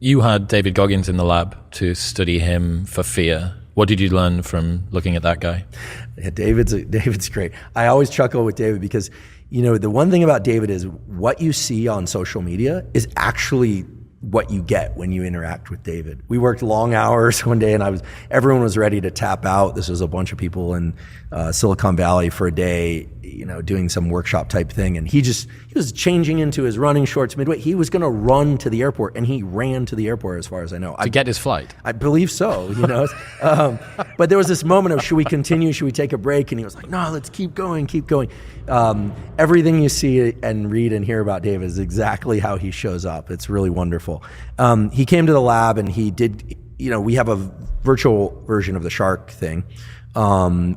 You had David Goggins in the lab to study him for fear. What did you learn from looking at that guy? Yeah, David's great. I always chuckle with David because, the one thing about David is what you see on social media is actually what you get when you interact with David. We worked long hours one day and everyone was ready to tap out. This was a bunch of people in Silicon Valley for a day, doing some workshop type thing. And he was changing into his running shorts midway. He was going to run to the airport, and he ran to the airport as far as I know. To get his flight? I believe so, But there was this moment of, should we continue? Should we take a break? And he was like, no, let's keep going. Everything you see and read and hear about David is exactly how he shows up. It's really wonderful. He came to the lab and he did, we have a virtual version of the shark thing,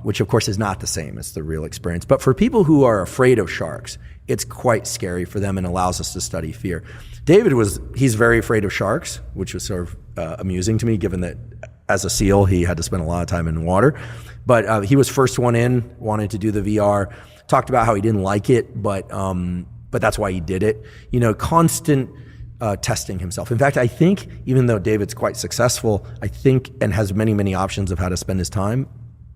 which of course is not the same as the real experience. But for people who are afraid of sharks, it's quite scary for them and allows us to study fear. David he's very afraid of sharks, which was sort of amusing to me, given that as a SEAL, he had to spend a lot of time in water. But he was first one in, wanted to do the VR, talked about how he didn't like it, but that's why he did it. Constant testing himself. In fact, I think even though David's quite successful, and has many, many options of how to spend his time,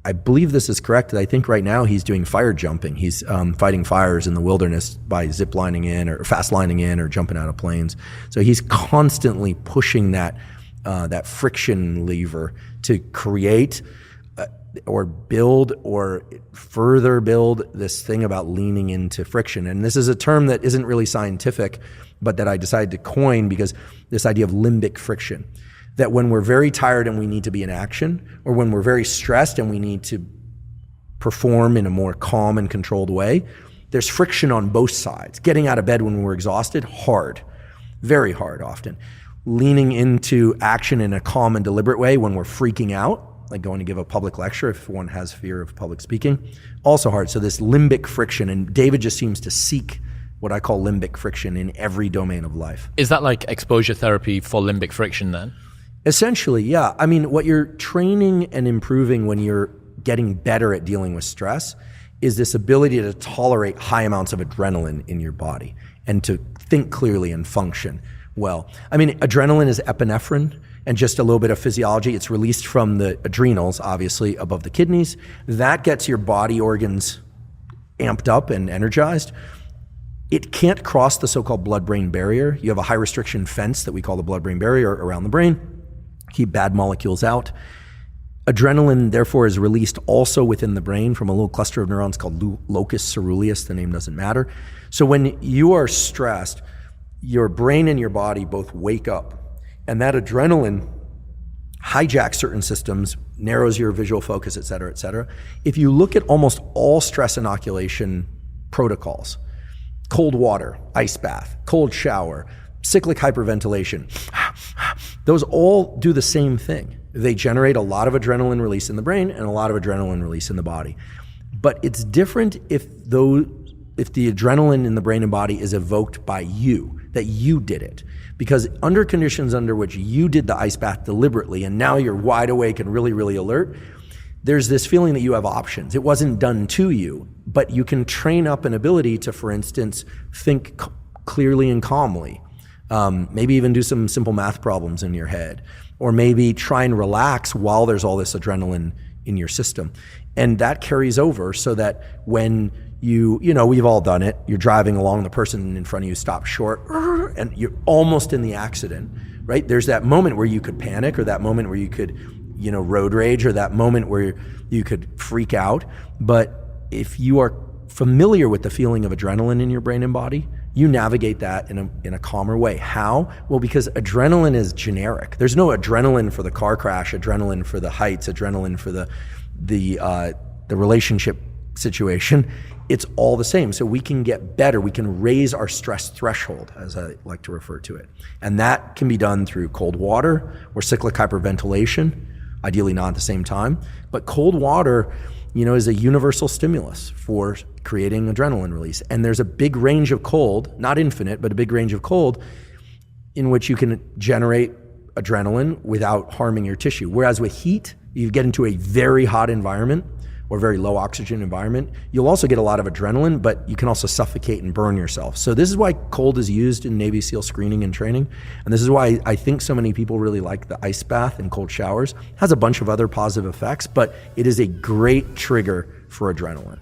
I believe this is correct. I think right now he's doing fire jumping. He's fighting fires in the wilderness by zip lining in or fast lining in or jumping out of planes. So he's constantly pushing that friction lever to create or build or further build this thing about leaning into friction. And this is a term that isn't really scientific, but that I decided to coin because this idea of limbic friction, that when we're very tired and we need to be in action, or when we're very stressed and we need to perform in a more calm and controlled way, there's friction on both sides. Getting out of bed when we're exhausted, hard, very hard often. Leaning into action in a calm and deliberate way when we're freaking out, like going to give a public lecture if one has fear of public speaking, also hard. So this limbic friction, and David just seems to seek what I call limbic friction in every domain of life. Is that like exposure therapy for limbic friction then? Essentially, yeah. I mean, what you're training and improving when you're getting better at dealing with stress is this ability to tolerate high amounts of adrenaline in your body and to think clearly and function well. I mean, adrenaline is epinephrine, and just a little bit of physiology. It's released from the adrenals, obviously, above the kidneys. That gets your body organs amped up and energized. It can't cross the so-called blood-brain barrier. You have a high restriction fence that we call the blood-brain barrier around the brain. Keep bad molecules out. Adrenaline, therefore, is released also within the brain from a little cluster of neurons called locus ceruleus. The name doesn't matter. So when you are stressed, your brain and your body both wake up, and that adrenaline hijacks certain systems, narrows your visual focus, et cetera, et cetera. If you look at almost all stress inoculation protocols, cold water, ice bath, cold shower, cyclic hyperventilation, those all do the same thing. They generate a lot of adrenaline release in the brain and a lot of adrenaline release in the body. But it's different if the adrenaline in the brain and body is evoked by you, that you did it. Because under conditions under which you did the ice bath deliberately and now you're wide awake and really, really alert, there's this feeling that you have options. It wasn't done to you, but you can train up an ability to, for instance, think clearly and calmly. Maybe even do some simple math problems in your head, or maybe try and relax while there's all this adrenaline in your system. And that carries over so that when we've all done it, you're driving along, the person in front of you stops short, and you're almost in the accident, right? There's that moment where you could panic, or that moment where you could, road rage, or that moment where you could freak out. But if you are familiar with the feeling of adrenaline in your brain and body, you navigate that in a calmer way. How? Well, because adrenaline is generic. There's no adrenaline for the car crash, adrenaline for the heights, adrenaline for the relationship situation. It's all the same. So we can get better. We can raise our stress threshold, as I like to refer to it. And that can be done through cold water or cyclic hyperventilation, ideally not at the same time. But cold water, is a universal stimulus for creating adrenaline release. And there's a big range of cold, not infinite, but a big range of cold in which you can generate adrenaline without harming your tissue. Whereas with heat, you get into a very hot environment or very low oxygen environment, you'll also get a lot of adrenaline, but you can also suffocate and burn yourself. So this is why cold is used in Navy SEAL screening and training. And this is why I think so many people really like the ice bath and cold showers. It has a bunch of other positive effects, but it is a great trigger for adrenaline.